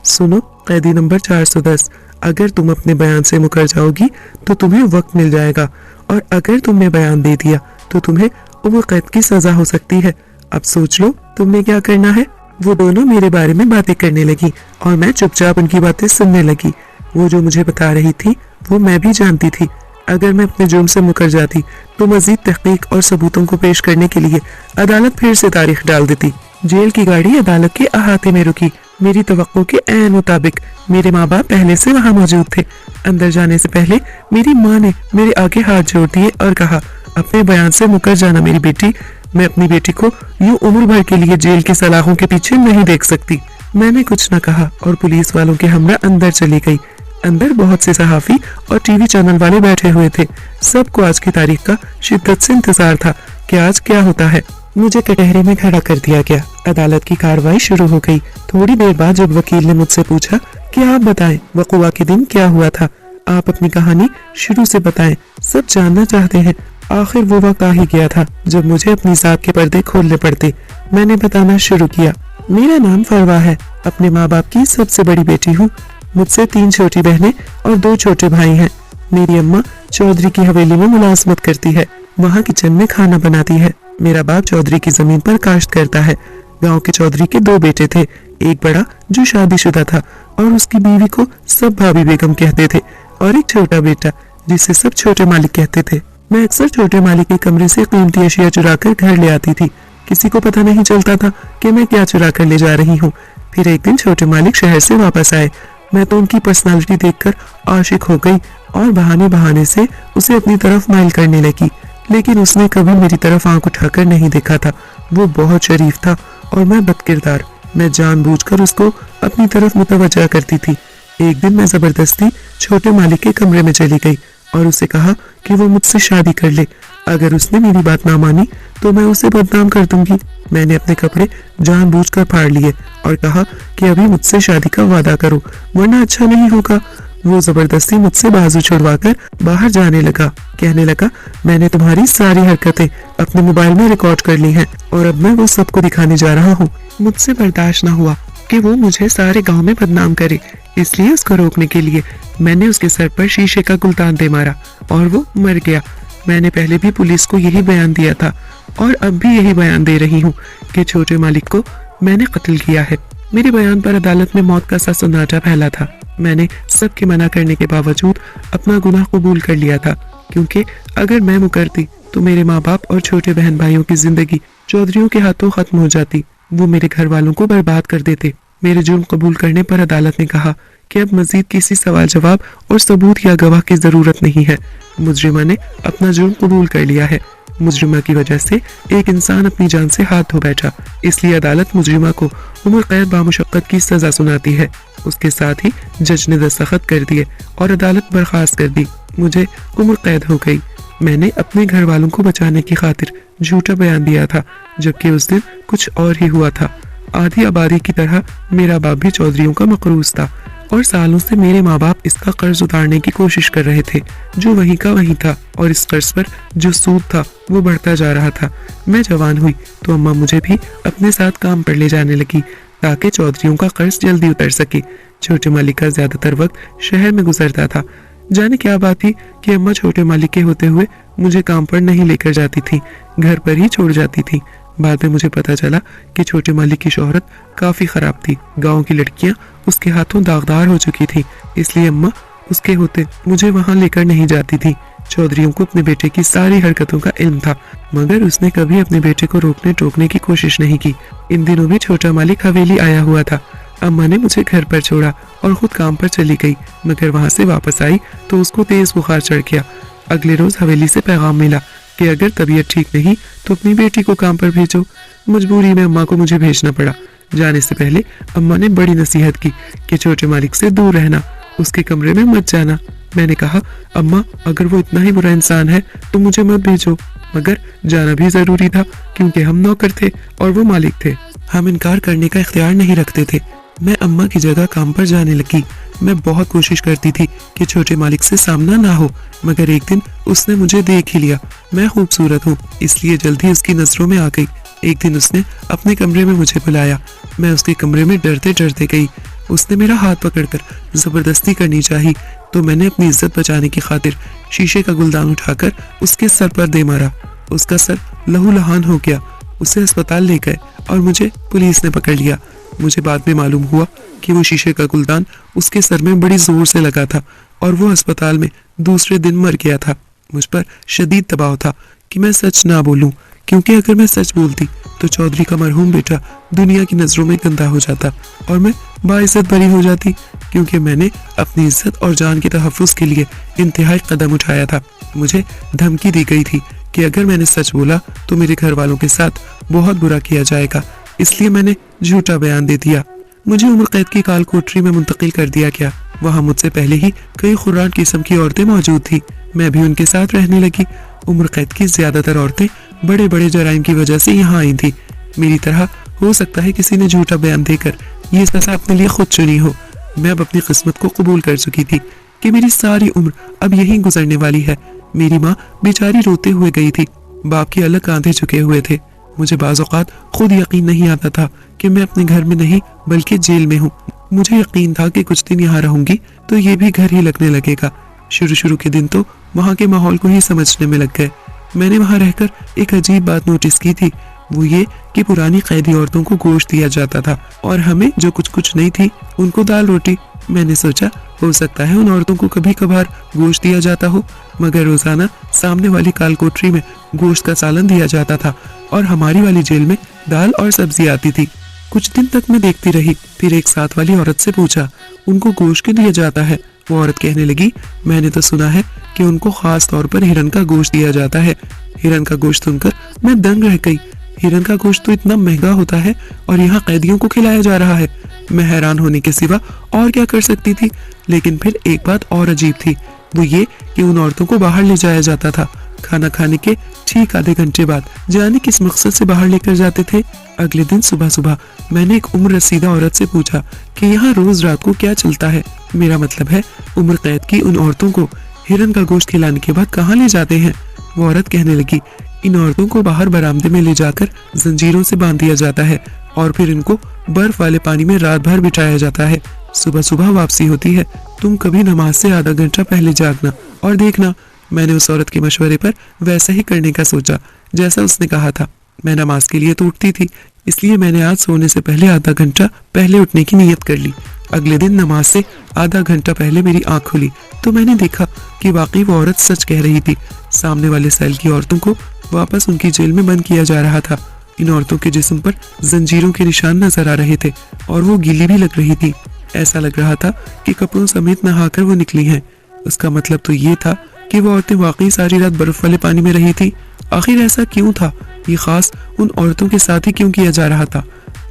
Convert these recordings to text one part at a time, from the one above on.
सुनो कैदी नंबर 410, अगर तुम अपने बयान से मुकर जाओगी तो तुम्हें वक्त मिल जाएगा, और अगर तुमने बयान दे दिया तो तुम्हें उम्र कैद की सजा हो सकती है। अब सोच लो तुमने क्या करना है। वो दोनों मेरे बारे में बातें करने लगी और मैं चुपचाप उनकी बातें सुनने लगी। वो जो मुझे बता रही थी वो मैं भी जानती थी। अगर मैं अपने जुर्म से मुकर जाती तो मजीद तहकीक और सबूतों को पेश करने के लिए अदालत फिर से तारीख डाल देती। जेल की गाड़ी अदालत के अहाते में रुकी। मेरी तवक्को के ऐन मुताबिक मेरे माँ बाप पहले से वहाँ मौजूद थे। अंदर जाने से पहले मेरी माँ ने मेरे आगे हाथ जोड़ दिए और कहा, अपने बयान से मुकर जाना मेरी बेटी। मैं अपनी बेटी को यूं उम्र भर के लिए जेल की सलाखों के पीछे नहीं देख सकती। मैंने कुछ न कहा और पुलिस वालों के हमरा अंदर चली गई। अंदर बहुत से सहाफी और टीवी चैनल वाले बैठे हुए थे। सबको आज की तारीख का शिद्दत से इंतजार था कि आज क्या होता है। मुझे कटहरे में खड़ा कर दिया गया। अदालत की कार्रवाई शुरू हो गई। थोड़ी देर बाद जब वकील ने मुझसे पूछा कि आप बताएं वक़ुआ के दिन क्या हुआ था, आप अपनी कहानी शुरू से बताएं, सब जानना चाहते हैं। आखिर वो वक्त आ ही गया था जब मुझे अपनी जात के पर्दे खोलने पड़ते। मैंने बताना शुरू किया। मेरा नाम फरवा है, अपने माँ बाप की सबसे बड़ी बेटी हूँ। मुझसे 3 छोटी बहनें और 2 छोटे भाई हैं। मेरी अम्मा चौधरी की हवेली में मुलाजमत करती है, वहाँ किचन में खाना बनाती है। मेरा बाप चौधरी की जमीन पर काश्त करता है। गांव के चौधरी के 2 बेटे थे, एक बड़ा जो शादीशुदा था और उसकी बीवी को सब भाभी बेगम कहते थे, और एक छोटा बेटा जिसे सब छोटे मालिक कहते थे। मैं अक्सर छोटे मालिक के कमरे से कीमती अशिया चुरा कर घर ले आती थी। किसी को पता नहीं चलता था कि मैं क्या चुरा कर ले जा रही हूँ। फिर एक दिन छोटे मालिक शहर से वापस आए। मैं तो उनकी पर्सनालिटी देखकर आशिक हो गई और बहाने बहाने से उसे अपनी तरफ माइल करने लगी, लेकिन उसने कभी मेरी तरफ आंख उठाकर नहीं देखा था। वो बहुत शरीफ था और मैं बदकिरदार। मैं जानबूझकर उसको अपनी तरफ मुतवज्जा करती थी। एक दिन मैं जबरदस्ती छोटे मालिक के कमरे में चली गई और उसे कहा कि वो मुझसे शादी कर ले। अगर उसने मेरी बात ना मानी तो मैं उसे बदनाम कर दूंगी। मैंने अपने कपड़े जानबूझकर फाड़ लिए और कहा कि अभी मुझसे शादी का वादा करो वरना अच्छा नहीं होगा। वो जबरदस्ती मुझसे बाजू छुड़वाकर बाहर जाने लगा। कहने लगा, मैंने तुम्हारी सारी हरकतें अपने मोबाइल में रिकॉर्ड कर ली हैं और अब मैं वो सबको दिखाने जा रहा हूँ। मुझसे बर्दाश्त न हुआ कि वो मुझे सारे गांव में बदनाम करे, इसलिए उसको रोकने के लिए मैंने उसके सर पर शीशे का गुलतान दे मारा और वो मर गया। मैंने पहले भी पुलिस को यही बयान दिया था और अब भी यही बयान दे रही हूँ कि छोटे मालिक को मैंने कत्ल किया है। मेरे बयान पर अदालत में मौत का सा सन्नाटा फैला था। मैंने सबके मना करने के बावजूद अपना गुनाह कबूल कर लिया था, क्योंकि अगर मैं मुकरती तो मेरे माँ बाप और छोटे बहन भाइयों की जिंदगी चौधरियों के हाथों खत्म हो जाती। वो मेरे घर वालों को बर्बाद कर देते। मेरे जुर्म कबूल करने पर अदालत ने कहा कि अब मजीद किसी सवाल जवाब और सबूत या गवाह की जरूरत नहीं है। मुजरिमा ने अपना जुर्म कबूल कर लिया है। मुजरिमा की वजह से एक इंसान अपनी जान से हाथ धो बैठा, इसलिए अदालत मुजरिमा को उम्र कैद बामुशक्कत की सजा सुनाती है। उसके साथ ही जज ने दस्तखत कर दिए और अदालत बर्खास्त कर दी। मुझे उम्र कैद हो गई। मैंने अपने घर वालों को बचाने की खातिर झूठा बयान दिया था, जबकि उस दिन कुछ और ही हुआ था। आधी आबादी की तरह मेरा बाप भी चौधरियों का मकरूज था और सालों से मेरे माँ बाप इसका कर्ज उतारने की कोशिश कर रहे थे, जो वहीं का वहीं था, और इस कर्ज पर जो सूद था वो बढ़ता जा रहा था। मैं जवान हुई तो अम्मा मुझे भी अपने साथ काम पर ले जाने लगी ताकि चौधरियों का कर्ज जल्दी उतर सके। छोटे मालिक का ज्यादातर वक्त शहर में गुजरता था। जाने क्या बात थी कि अम्मा छोटे मालिक के होते हुए मुझे काम पर नहीं लेकर जाती थी, घर पर ही छोड़ जाती थी। बाद में मुझे पता चला कि छोटे मालिक की शोहरत काफी खराब थी। गांव की लड़कियां उसके हाथों दागदार हो चुकी थी, इसलिए अम्मा उसके होते मुझे वहां लेकर नहीं जाती थी। चौधरियों को अपने बेटे की सारी हरकतों का इल्म था, मगर उसने कभी अपने बेटे को रोकने टोकने की कोशिश नहीं की। इन दिनों भी छोटा मालिक हवेली आया हुआ था। अम्मा ने मुझे घर पर छोड़ा और खुद काम पर चली गई, मगर वहां से वापस आई तो उसको तेज बुखार चढ़ गया। अगले रोज हवेली से पैगाम मिला कि अगर तबीयत ठीक नहीं तो अपनी बेटी को काम पर भेजो। मजबूरी में अम्मा को मुझे भेजना पड़ा। जाने से पहले अम्मा ने बड़ी नसीहत की कि छोटे मालिक से दूर रहना, उसके कमरे में मत जाना। मैंने कहा, अम्मा अगर वो इतना ही बुरा इंसान है तो मुझे मत भेजो, मगर जाना भी जरूरी था क्योंकि हम नौकर थे और वो मालिक थे। हम इनकार करने का इख्तियार नहीं रखते थे। मैं अम्मा की जगह काम पर जाने लगी। मैं बहुत कोशिश करती थी कि छोटे मालिक से सामना ना हो, मगर एक दिन उसने मुझे देख ही लिया। मैं खूबसूरत हूँ इसलिए जल्दी उसकी नजरों में आ गई। एक दिन उसने अपने कमरे में मुझे बुलाया। मैं उसके कमरे में डरते डरते गई। उसने मेरा हाथ पकड़कर जबरदस्ती करनी चाही तो मैंने अपनी इज्जत बचाने की खातिर शीशे का गुलदान उठाकर उसके सर पर दे मारा। उसका सर लहूलुहान हो गया। उसे अस्पताल ले गए और मुझे पुलिस ने पकड़ लिया। मुझे बाद में मालूम हुआ कि वो शीशे का गुलदान उसके सर में बड़ी जोर से लगा था और वो अस्पताल में दूसरे दिन मर गया था। मुझ पर शदीद दबाव था कि मैं सच ना बोलूं, क्योंकि अगर मैं सच बोलती तो चौधरी का मरहूम बेटा दुनिया की नजरों में गंदा हो जाता और मैं बाइज्जत बरी हो जाती, क्योंकि मैंने अपनी इज्जत और जान के तहफ्फुज के लिए इंतहाई कदम उठाया था। मुझे धमकी दी गई थी कि अगर मैंने सच बोला तो मेरे घर वालों के साथ बहुत बुरा किया जाएगा, इसलिए मैंने झूठा बयान दे दिया। मुझे उम्र कैद की काल कोठरी में मुंतकिल कर दिया गया। वहाँ मुझसे पहले ही कई खुर्रान किस्म की औरतें मौजूद थी। मैं भी उनके साथ रहने लगी। उम्र कैद की ज्यादातर औरतें बड़े बड़े जराइम की वजह से यहाँ आई थी। मेरी तरह हो सकता है किसी ने झूठा बयान देकर ये सजा अपने लिए खुद चुनी हो। मैं अब अपनी किस्मत को कबूल कर चुकी थी कि मेरी सारी उम्र अब यहीं गुजरने वाली है। मेरी माँ बेचारी रोते हुए गई थी। बाप के अलग कांधे झुके हुए थे। मुझे बाज़ औक़ात खुद यकीन नहीं आता था कि मैं अपने घर में नहीं बल्कि जेल में हूँ। मुझे यकीन था कि कुछ दिन यहाँ रहूंगी तो ये भी घर ही लगने लगेगा। शुरू के दिन तो वहाँ के माहौल को ही समझने में लग गए। मैंने वहाँ रहकर एक अजीब बात नोटिस की थी, वो ये कि पुरानी कैदी औरतों को गोश्त दिया जाता था और हमें जो कुछ नहीं थी उनको दाल रोटी। मैंने सोचा हो सकता है उन औरतों को कभी कभार गोश्त दिया जाता हो, मगर रोजाना सामने वाली काल कोठरी में गोश्त का सालन दिया जाता था और हमारी वाली जेल में दाल और सब्जी आती थी। कुछ दिन तक मैं देखती रही, फिर एक साथ वाली औरत से पूछा उनको गोश्त क्यों दिया जाता है। वो औरत कहने लगी, मैंने तो सुना है कि उनको खास तौर पर हिरन का गोश्त दिया जाता है। हिरन का गोश्त सुनकर मैं दंग रह गई। हिरन का गोश्त तो इतना महंगा होता है और यहाँ कैदियों को खिलाया जा रहा है। मैं हैरान होने के सिवा और क्या कर सकती थी। लेकिन फिर एक बात और अजीब थी, वो ये कि उन औरतों को बाहर ले जाया जाता था। खाना खाने के ठीक आधे घंटे बाद जाने किस मकसद से बाहर लेकर जाते थे। अगले दिन सुबह मैंने एक उम्र रसीदा औरत से पूछा कि यहाँ रोज रात को क्या चलता है। मेरा मतलब है उम्र कैद की उन औरतों को हिरन का गोश्त खिलाने के बाद कहाँ ले जाते हैं। वो औरत कहने लगी, इन औरतों को बाहर बरामदे में ले जाकर जंजीरों से बांध दिया जाता है और फिर इनको बर्फ वाले पानी में रात भर बिठाया जाता है। सुबह वापसी होती है। तुम कभी नमाज से आधा घंटा पहले जागना और देखना। मैंने उस औरत के मशवरे पर वैसा ही करने का सोचा जैसा उसने कहा था। मैं नमाज के लिए तो उठती थी, इसलिए मैंने आज सोने से पहले आधा घंटा पहले उठने की नीयत कर ली। अगले दिन नमाज से आधा घंटा पहले मेरी आंख खुली तो मैंने देखा कि वाकई वो औरत सच कह रही थी। सामने वाले सेल की औरतों को वापस उनकी जेल में बंद किया जा रहा था। इन औरतों के जिस्म पर जंजीरों के निशान नजर आ रहे थे और वो गीली भी लग रही थी। ऐसा लग रहा था कि कपड़ों समेत नहाकर वो निकली हैं। उसका मतलब तो ये था कि वो औरतें वाकई सारी रात बर्फ वाले पानी में रही थी। आखिर ऐसा क्यों था? ये खास उन औरतों के साथ ही क्यों किया जा रहा था?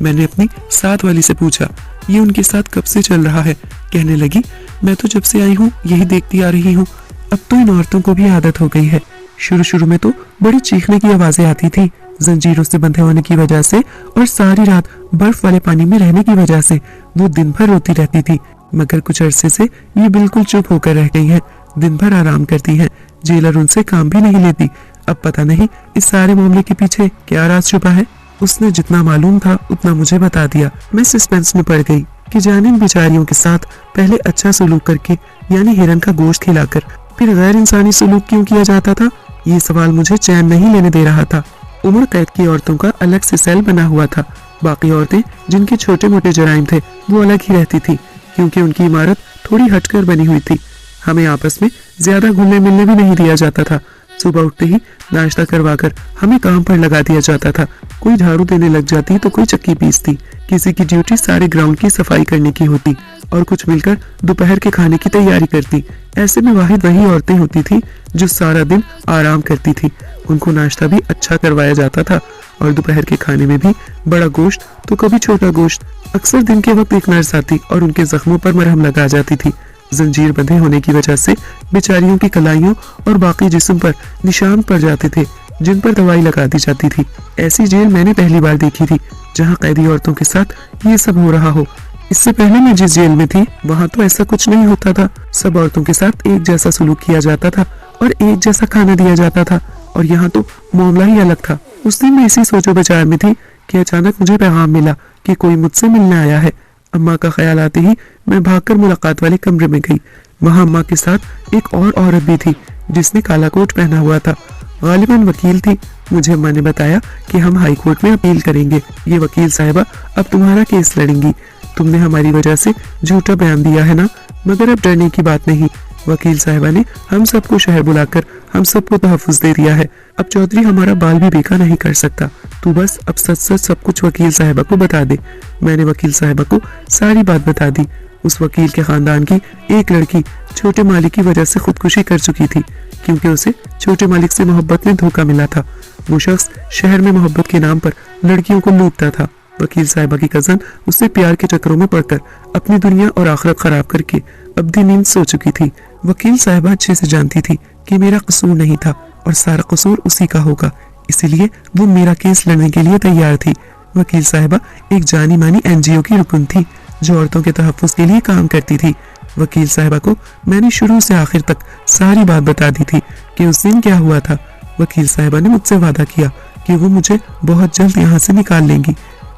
मैंने अपनी साथ वाली से पूछा, ये उनके साथ कब से चल रहा है? कहने लगी, मैं तो जब से आई हूँ यही देखती आ रही हूँ। अब तो इन औरतों को भी आदत हो गई है। शुरू में तो बड़ी चीखने की आवाजें आती थी जंजीरों से बंधे होने की वजह से, और सारी रात बर्फ वाले पानी में रहने की वजह से वो दिन भर रोती रहती थी। मगर कुछ अरसे से ये बिल्कुल चुप होकर रह गई हैं, दिन भर आराम करती हैं। जेलर उनसे काम भी नहीं लेती। अब पता नहीं इस सारे मामले के पीछे क्या राज छुपा है। उसने जितना मालूम था उतना मुझे बता दिया। मैं सस्पेंस में पड़ गई कि जाने इन बेचारियों के साथ पहले अच्छा सलूक करके यानी हिरन का गोश्त खिलाकर फिर गैर इंसानी सलूक क्यों किया जाता था। ये सवाल मुझे चैन नहीं लेने दे रहा था। उम्र कैद की औरतों का अलग से सेल बना हुआ था। बाकी औरतें जिनके छोटे मोटे जराइम थे वो अलग ही रहती थी, क्योंकि उनकी इमारत थोड़ी हटकर बनी हुई थी। हमें आपस में ज्यादा घुलने मिलने भी नहीं दिया जाता था। सुबह उठते ही नाश्ता करवाकर हमें काम पर लगा दिया जाता था। कोई झाड़ू देने लग जाती तो कोई चक्की पीसती। किसी की ड्यूटी सारे ग्राउंड की सफाई करने की होती और कुछ मिलकर दोपहर के खाने की तैयारी करती। ऐसे में वाहिद वही औरतें होती थी जो सारा दिन आराम करती थी। उनको नाश्ता भी अच्छा करवाया जाता था और दोपहर के खाने में भी बड़ा गोश्त तो कभी छोटा गोश्त। अक्सर दिन के वक्त एक नर्स आती और उनके जख्मों पर मरहम लगा जाती थी। जंजीर बंधे होने की वजह से बेचारियों की कलाइयों और बाकी जिस्म पर निशान पड़ जाते थे जिन पर दवाई लगा दी जाती थी। ऐसी जेल मैंने पहली बार देखी थी जहां कैदी औरतों के साथ ये सब हो रहा हो। इससे पहले मैं जिस जेल में थी वहां तो ऐसा कुछ नहीं होता था। सब औरतों के साथ एक जैसा सलूक किया जाता था और एक जैसा खाना दिया जाता था, और यहाँ तो मामला ही अलग था। उस दिन मैं इसी सोचो विचार में थी कि अचानक मुझे पैगाम मिला कि कोई मुझसे मिलने आया है। अम्मा का ख्याल आते ही मैं भागकर मुलाकात वाले कमरे में गई। वहाँ अम्मा के साथ एक और औरत भी थी जिसने काला कोट पहना हुआ था। गालिबन वकील थी। मुझे अम्मा ने बताया कि हम हाई कोर्ट में अपील करेंगे। ये वकील साहिबा अब तुम्हारा केस लड़ेंगी। तुमने हमारी वजह से झूठा बयान दिया है ना, मगर अब डरने की बात नहीं। वकील साहिबा ने हम सबको शहर बुलाकर हम सबको तहफ्फुज दे दिया है। अब चौधरी हमारा बाल भी बेका नहीं कर सकता। तू बस अब सच सच सब कुछ वकील साहिबा को बता दे। मैंने वकील साहिबा को सारी बात बता दी। उस वकील के खानदान की एक लड़की छोटे मालिक की वजह से खुदकुशी कर चुकी थी, क्योंकि उसे छोटे मालिक से मोहब्बत में धोखा मिला था। वो शख्स शहर में मोहब्बत के नाम पर लड़कियों को लूटता था। वकील साहिबा की कजन उससे प्यार के चक्करों में पड़कर अपनी दुनिया और आखिरत खराब करके अब्दी नींद सो चुकी थी। वकील साहिबा अच्छे से जानती थी कि मेरा कसूर नहीं था और सारा कसूर उसी का होगा, इसीलिए वो मेरा केस लड़ने के लिए तैयार थी। वकील साहिबा एक जानी मानी एनजीओ की रुकन थी जो औरतों के तहफ्फुज के लिए काम करती थी। वकील साहिबा को मैंने शुरू से आखिर तक सारी बात बता दी थी कि उस दिन क्या हुआ था। वकील साहिबा ने मुझसे वादा किया कि वो मुझे बहुत जल्द यहाँ से निकाल लेंगी।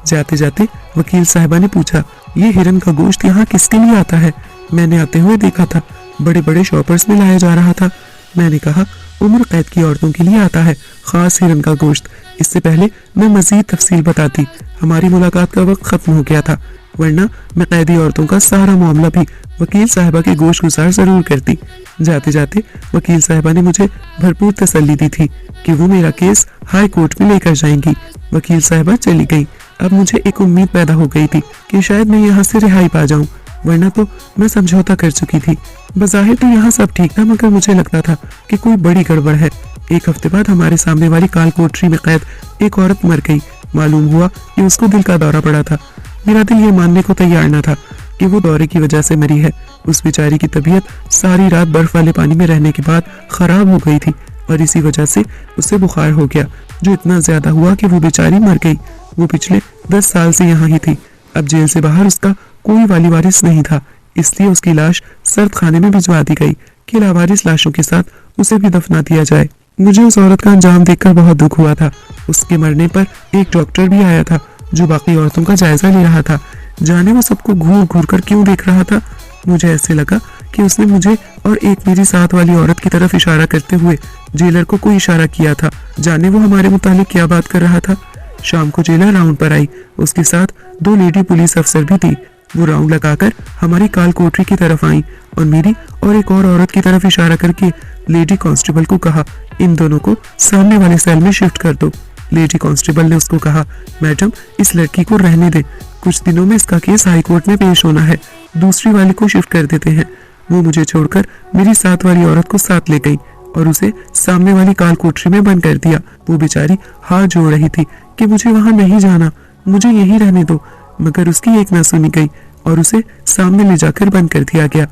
जाते जाते वकील साहिबा ने पूछा, ये हिरन का गोश्त यहाँ किसके लिए आता है? मैंने आते हुए देखा था, बड़े बड़े शॉपर्स में लाया जा रहा था। मैंने कहा, उम्र कैद की औरतों के लिए आता है खास हिरन का गोश्त। इससे पहले मैं मजीद तफसील बताती, हमारी मुलाकात का वक्त खत्म हो गया था, वरना मैं कैदी औरतों का सारा मामला भी वकील साहिबा के गोश गुजार जरूर करती। जाते जाते वकील साहिबा ने मुझे भरपूर तसल्ली दी थी कि वो मेरा केस हाई कोर्ट में लेकर जाएंगी। वकील साहिबा चली गई। अब मुझे एक उम्मीद पैदा हो गई थी कि शायद मैं यहाँ से रिहाई पा जाऊँ, वरना तो मैं समझौता कर चुकी थी। बज़ाहिर तो यहाँ सब ठीक था, मगर मुझे लगता था कि कोई बड़ी गड़बड़ है। एक हफ्ते बाद हमारे सामने वाली काल कोठरी में कैद एक औरत मर गई। मालूम हुआ कि उसको दिल का दौरा पड़ा था। मेरा दिल ये मानने को तैयार न था कि वो दौरे की वजह से मरी है। उस बेचारी की तबीयत सारी रात बर्फ वाले पानी में रहने के बाद खराब हो गई थी और इसी वजह से उसे बुखार हो गया, जो इतना ज्यादा हुआ कि वो बेचारी मर गई। वो पिछले 10 साल से यहाँ ही थी। अब जेल से बाहर उसका कोई वाली वारिस नहीं था, इसलिए उसकी लाश सर्द खाने में भिजवा दी गई कि लावारिस लाशों के साथ उसे भी दफना दिया जाए। मुझे उस औरत का अंजाम देखकर बहुत दुख हुआ था। उसके मरने पर एक डॉक्टर भी आया था जो बाकी औरतों का जायजा ले रहा था। जाने वो सबको घूर घूर कर क्यों देख रहा था। मुझे ऐसे लगा कि उसने मुझे और एक मेरी साथ वाली औरत की तरफ इशारा करते हुए जेलर को कोई इशारा किया था। जाने वो हमारे मुतालिक क्या बात कर रहा था। शाम को जेलर राउंड पर आई। उसके साथ 2 लेडी पुलिस अफसर भी थी। वो राउंड लगाकर हमारी काल कोठरी की तरफ आई और मेरी और एक और औरत की तरफ इशारा करके लेडी कांस्टेबल को कहा, इन दोनों को सामने वाले सेल में शिफ्ट कर दो। लेडी कांस्टेबल ने उसको कहा, मैडम इस लड़की को रहने दे, कुछ दिनों में इसका केस हाई कोर्ट में पेश होना है, दूसरी वाले को शिफ्ट कर देते हैं। वो मुझे छोड़कर मेरी साथ वाली औरत को साथ ले गई और उसे सामने वाली काल कोठरी में बंद कर दिया। वो बेचारी हाथ जोड़ रही थी कि मुझे वहां नहीं जाना, मुझे यहीं रहने दो, मगर उसकी एक ना सुनी गई और उसे सामने ले जाकर बंद कर दिया गया।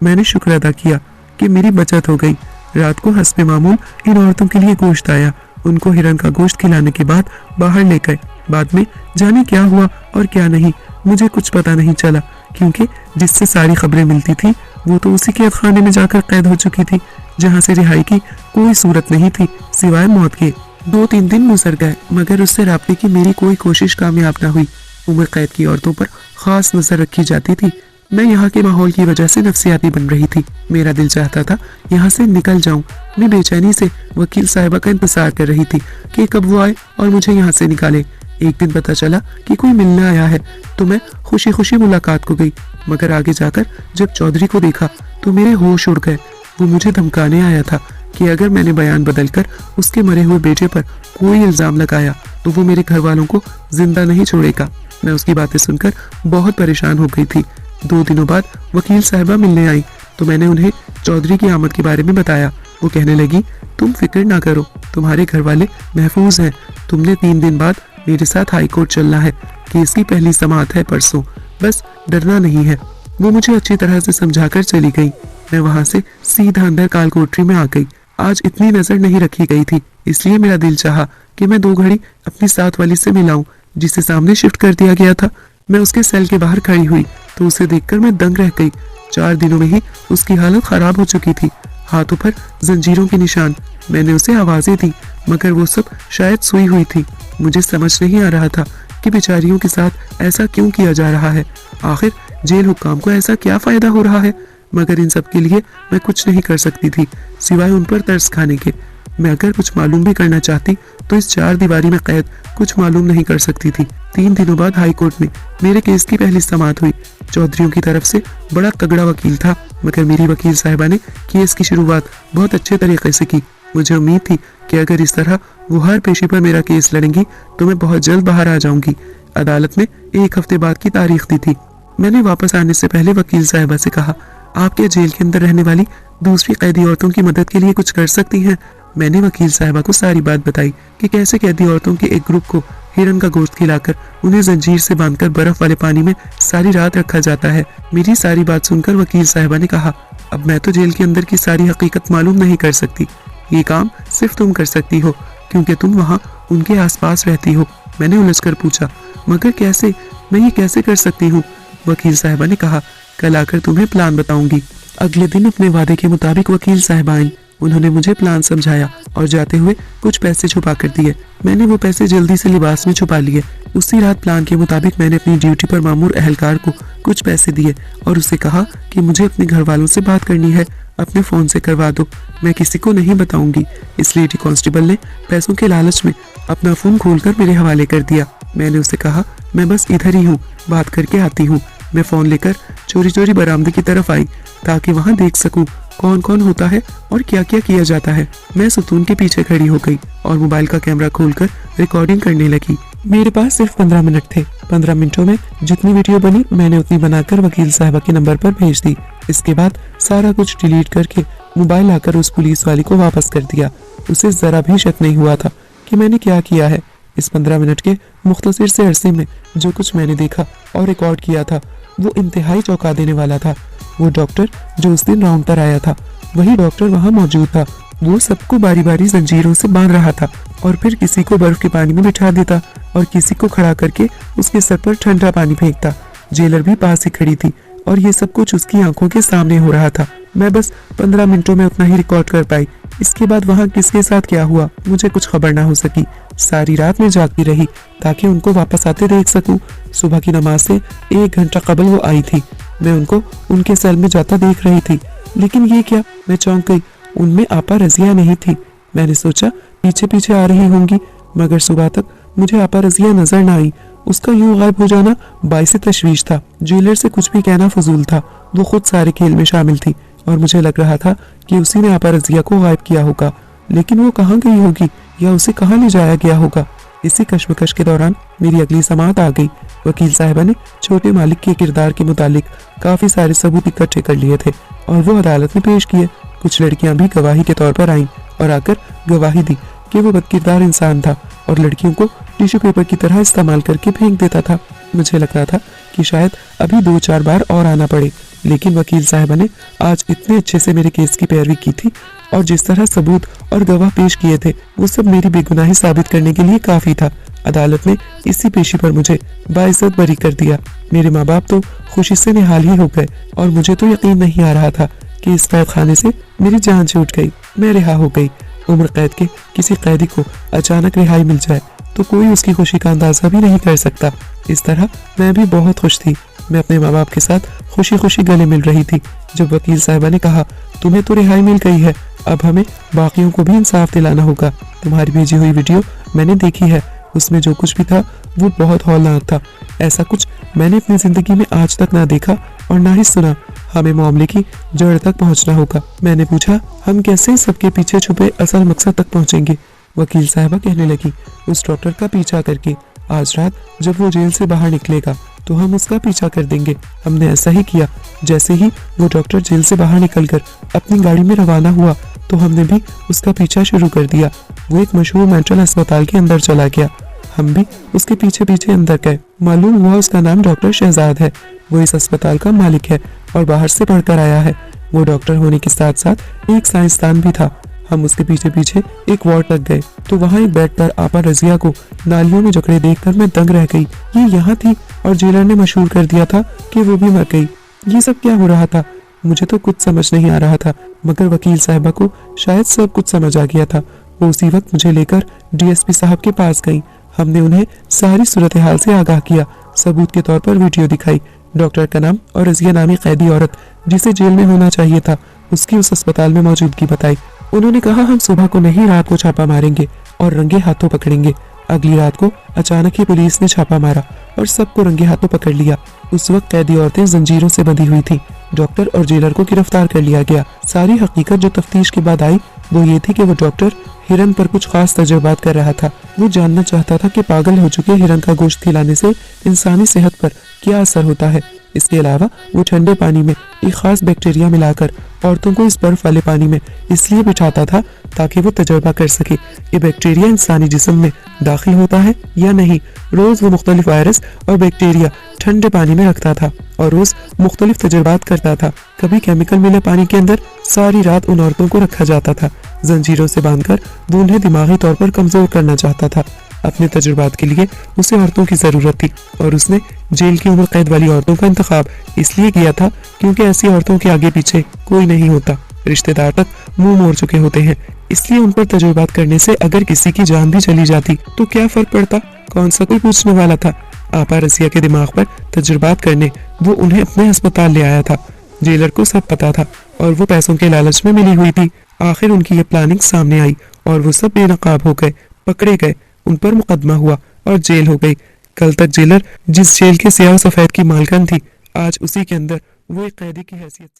मैंने शुक्र अदा किया कि मेरी बचत हो गई। रात को हस्बे मामूल इन औरतों के लिए गोश्त आया। उनको हिरन का गोश्त खिलाने के बाद बाहर ले गए। बाद में जाने क्या हुआ और क्या नहीं, मुझे कुछ पता नहीं चला, क्योंकि जिससे सारी खबरें मिलती थी वो तो उसी कैद खाने में जाकर कैद हो चुकी थी, जहाँ से रिहाई की कोई सूरत नहीं थी सिवाय मौत के। 2-3 दिन गुजर गए, मगर उससे राब्ते की मेरी कोई कोशिश कामयाब न हुई। उम्र कैद की औरतों पर खास नजर रखी जाती थी। मैं यहाँ के माहौल की वजह से नफसियाती बन रही थी। मेरा दिल चाहता था यहाँ से निकल जाऊं। मैं बेचैनी से वकील साहिबा का इंतजार कर रही थी कि कब वो आए और मुझे यहाँ से निकाले। एक दिन पता चला कि कोई मिलने आया है, तो मैं खुशी खुशी मुलाकात को गई, मगर आगे जाकर जब चौधरी को देखा तो मेरे होश उड़ गए। वो मुझे धमकाने आया था कि अगर मैंने बयान बदलकर उसके मरे हुए बेटे पर कोई इल्जाम लगाया तो वो मेरे घर वालों को जिंदा नहीं छोड़ेगा। मैं उसकी बातें सुनकर बहुत परेशान हो गई थी। 2 दिनों बाद वकील साहिबा मिलने आई तो मैंने उन्हें चौधरी की आमद के बारे में बताया। वो कहने लगी, तुम फिक्र ना करो, तुम्हारे घर वाले महफूज हैं। तुमने 3 दिन बाद मेरे साथ हाई कोर्ट चलना है, केस की पहली समाअत है परसों, बस डरना नहीं है। वो मुझे अच्छी तरह से समझाकर चली गई। मैं वहां से सीधा अंदर काल कोठरी में आ गई। आज इतनी नजर नहीं रखी गई थी, इसलिए मेरा दिल चाहा कि मैं 2 घड़ी अपनी साथ वाली से मिलाऊं, जिसे सामने शिफ्ट कर दिया गया था। मैं उसके सेल के बाहर खड़ी हुई तो उसे देखकर मैं दंग रह गई। 4 दिनों में ही उसकी हालत खराब हो चुकी थी, हाथों पर जंजीरों के निशान। मैंने उसे आवाजें दी, मगर वो सब शायद सोई हुई थी। मुझे समझ नहीं आ रहा था कि बेचारियों के साथ ऐसा क्यों किया जा रहा है। आखिर जेल हुक्काम को ऐसा क्या फायदा हो रहा है? मगर इन सब के लिए मैं कुछ नहीं कर सकती थी सिवाय उन पर तरस खाने के। मैं अगर कुछ मालूम भी करना चाहती तो इस 4 दीवारी में कैद कुछ मालूम नहीं कर सकती थी। 3 दिनों बाद हाई कोर्ट में मेरे केस की पहली समाअत हुई। चौधरियों की तरफ से बड़ा तगड़ा वकील था, मगर मेरी वकील साहिबा ने केस की शुरुआत बहुत अच्छे तरीके से की। मुझे उम्मीद थी कि अगर इस तरह वो हर पेशी पर मेरा केस लड़ेंगी तो मैं बहुत जल्द बाहर आ जाऊंगी। अदालत ने 1 हफ्ते बाद की तारीख दी थी। मैंने वापस आने से पहले वकील साहिबा से कहा, आप क्या जेल के अंदर रहने वाली दूसरी कैदी औरतों की मदद के लिए कुछ कर सकती हैं? मैंने वकील साहिबा को सारी बात बताई कि कैसे कैदी औरतों के एक ग्रुप को हिरन का गोश्त खिलाकर उन्हें जंजीर से बांधकर बर्फ वाले पानी में सारी रात रखा जाता है। मेरी सारी बात सुनकर वकील साहिबा ने कहा, अब मैं तो जेल के अंदर की सारी हकीकत मालूम नहीं कर सकती। ये काम सिर्फ तुम कर सकती हो क्योंकि तुम वहाँ उनके आसपास रहती हो। मैंने उलझकर पूछा, मगर कैसे? मैं ये कैसे कर सकती हूँ? वकील साहिबा ने कहा, कल आकर तुम्हें प्लान बताऊंगी। अगले दिन अपने वादे के मुताबिक वकील साहिबा आई। उन्होंने मुझे प्लान समझाया और जाते हुए कुछ पैसे छुपा कर दिए। मैंने वो पैसे जल्दी से लिबास में छुपा लिए। उसी रात प्लान के मुताबिक मैंने अपनी ड्यूटी पर मामूर अहलकार को कुछ पैसे दिए और उसे कहा कि मुझे अपने घर वालों से बात करनी है, अपने फ़ोन से करवा दो, मैं किसी को नहीं बताऊंगी। इस लेडी कांस्टेबल ने पैसों के लालच में अपना फ़ोन खोलकर मेरे हवाले कर दिया। मैंने उसे कहा, मैं बस इधर ही हूँ, बात करके आती हूँ। मैं फ़ोन लेकर चोरी चोरी बरामदे की तरफ आई ताकि वहाँ देख सकूं कौन कौन होता है और क्या क्या किया जाता है। मैं सुतून के पीछे खड़ी हो गई और मोबाइल का कैमरा खोलकर रिकॉर्डिंग करने लगी। मेरे पास सिर्फ 15 मिनट थे। 15 मिनटों में जितनी वीडियो बनी मैंने उतनी बनाकर वकील साहिबा के नंबर पर भेज दी। इसके बाद सारा कुछ डिलीट करके मोबाइल आकर उस पुलिस वाली को वापस कर दिया। उसे जरा भी शक नहीं हुआ था कि मैंने क्या किया है। इस 15 मिनट के मुख्तसर से अरसे में जो कुछ मैंने देखा और रिकॉर्ड किया था वो इंतहाई चौंका देने वाला था। वो डॉक्टर जो उस दिन राउंड पर आया था, वही डॉक्टर वहाँ मौजूद था। वो सबको बारी बारी जंजीरों से बांध रहा था और फिर किसी को बर्फ के पानी में बिठा देता और किसी को खड़ा करके उसके सर पर ठंडा पानी फेंकता। जेलर भी पास ही खड़ी थी और ये सब कुछ उसकी आंखों के सामने हो रहा था। मैं बस 15 मिनटों में उतना ही रिकॉर्ड कर पाई। इसके बाद वहाँ किसके साथ क्या हुआ मुझे कुछ खबर ना हो सकी। सारी रात मैं जागती रही ताकि उनको वापस आते देख सकूं। सुबह की नमाज से 1 घंटा कबल वो आई थी। मैं उनको उनके सेल में जाता देख रही थी, लेकिन ये क्या? मैं चौंक गई। उनमें आपा रजिया नहीं थी। मैंने सोचा पीछे पीछे आ रही होंगी, मगर सुबह तक मुझे आपा रजिया नजर न आई। उसका यूं गायब हो जाना बाइसे तशवीश था। ज्वेलर से कुछ भी कहना फजूल था। वो खुद सारे खेल में शामिल थी और मुझे लग रहा था कि उसी ने आपा रजिया को गायब किया होगा, लेकिन वो कहाँ गई होगी या उसे कहाँ ले जाया गया होगा। इसी कश्मकश के दौरान मेरी अगली समाअत आ गई। वकील साहिबा ने छोटे मालिक के किरदार के मुतालिक काफी सारे सबूत इकट्ठे कर लिए थे और वो अदालत में पेश किए। कुछ लड़कियां भी गवाही के तौर पर आईं और आकर गवाही दी कि वो बदकिरदार इंसान था और लड़कियों को टिश्यू पेपर की तरह इस्तेमाल करके फेंक देता था। मुझे लग रहा था कि शायद अभी 2-4 बार और आना पड़े, लेकिन वकील साहिबा ने आज इतने अच्छे से मेरे केस की पैरवी की थी और जिस तरह सबूत और गवाह पेश किए थे वो सब मेरी बेगुनाही साबित करने के लिए काफी था। अदालत ने इसी पेशी पर मुझे बाइज्जत बरी कर दिया। मेरे माँ बाप तो खुशी से निहाल ही हो गए और मुझे तो यकीन नहीं आ रहा था कि इस कैद खाने से मेरी जान छूट गई, मैं रिहा हो गई। उम्र कैद के किसी कैदी को अचानक रिहाई मिल जाए तो कोई उसकी खुशी का अंदाजा भी नहीं कर सकता। इस तरह मैं भी बहुत खुश थी। मैं अपने माँ बाप के साथ खुशी खुशी गले मिल रही थी जब वकील साहिबा ने कहा, तुम्हें तो रिहाई मिल गई है, अब हमें बाकियों को भी इंसाफ दिलाना होगा। तुम्हारी भेजी हुई वीडियो मैंने देखी है, उसमें जो कुछ भी था वो बहुत हौलनाक था। ऐसा कुछ मैंने अपनी जिंदगी में आज तक ना देखा और ना ही सुना। हमें मामले की जड़ तक पहुंचना होगा। मैंने पूछा, हम कैसे सबके पीछे छुपे असल मकसद तक पहुंचेंगे? वकील साहिबा कहने लगी, उस डॉक्टर का पीछा करके। आज रात जब वो जेल से बाहर निकलेगा तो हम उसका पीछा कर देंगे। हमने ऐसा ही किया। जैसे ही वो डॉक्टर जेल से बाहर निकलकर अपनी गाड़ी में रवाना हुआ तो हमने भी उसका पीछा शुरू कर दिया। वो एक मशहूर मेंटल अस्पताल के अंदर चला गया। हम भी उसके पीछे पीछे अंदर गए। मालूम हुआ उसका नाम डॉक्टर शहजाद है। वो इस अस्पताल का मालिक है और बाहर से पढ़कर आया है। वो डॉक्टर होने के साथ साथ एक साइंसदान भी था। हम उसके पीछे पीछे एक वार्ड तक गए तो वहाँ एक बेड पर आपा रजिया को नालियों में जकड़े देखकर मैं दंग रह गई। ये यहाँ थी और जेलर ने मशहूर कर दिया था कि वो भी मर गई। ये सब क्या हो रहा था? मुझे तो कुछ समझ नहीं आ रहा था, मगर वकील साहिबा को शायद सब कुछ समझ आ गया था। वो उसी वक्त मुझे लेकर डीएसपी साहब के पास गई। हमने उन्हें सारी सूरत हाल से आगाह किया, सबूत के तौर पर वीडियो दिखाई। डॉक्टर का नाम और रजिया नामी कैदी औरत जिसे जेल में होना चाहिए था उसकी उस अस्पताल में मौजूदगी बताई। उन्होंने कहा, हम सुबह को नहीं रात को छापा मारेंगे और रंगे हाथों पकड़ेंगे। अगली रात को अचानक ही पुलिस ने छापा मारा और सबको रंगे हाथों पकड़ लिया। उस वक्त कैदी औरतें जंजीरों से बंधी हुई थी। डॉक्टर और जेलर को गिरफ्तार कर लिया गया। सारी हकीकत जो तफ्तीश के बाद आई वो ये थी कि वो डॉक्टर हिरन पर कुछ खास तजुर्बात कर रहा था। वो जानना चाहता था कि पागल हो चुके हिरन का गोश्त खिलाने से इंसानी सेहत पर क्या असर होता है। इसके अलावा वो ठंडे पानी में एक खास बैक्टीरिया मिलाकर औरतों को इस बर्फ वाले पानी में इसलिए बिठाता था ताकि वो तजुर्बा कर सके ये बैक्टीरिया इंसानी जिस्म में दाखिल होता है या नहीं। रोज वो मुख्तलिफ वायरस और बैक्टीरिया ठंडे पानी में रखता था और रोज मुख्तलिफ तजुर्बात करता था। कभी केमिकल मिले पानी के अंदर सारी रात उन औरतों को रखा जाता था। जंजीरों से बांधकर वो उन्हें दिमागी तौर पर कमजोर करना चाहता था। अपने तजुर्बात के लिए उसे औरतों की जरूरत थी और उसने जेल की उम्र कैद वाली औरतों का इंतखाब इसलिए किया था क्योंकि ऐसी औरतों के आगे पीछे कोई नहीं होता। रिश्तेदार तक मुंह मोड़ चुके होते हैं, इसलिए उन पर तजुर्बात करने से अगर किसी की जान भी चली जाती तो क्या फर्क पड़ता, कौन सा कोई पूछने वाला था। आपा रसिया के दिमाग पर तजुर्बात करने वो उन्हें अपने अस्पताल ले आया था। जेलर को सब पता था और वो पैसों के लालच में मिली हुई थी। आखिर उनकी ये प्लानिंग सामने आई और वो सब बेनकाब हो गए, पकड़े गए, उन पर मुकदमा हुआ और जेल हो गई। कल तक जेलर जिस जेल के स्याह सफेद की मालकन थी आज उसी के अंदर वो एक कैदी की हैसियत से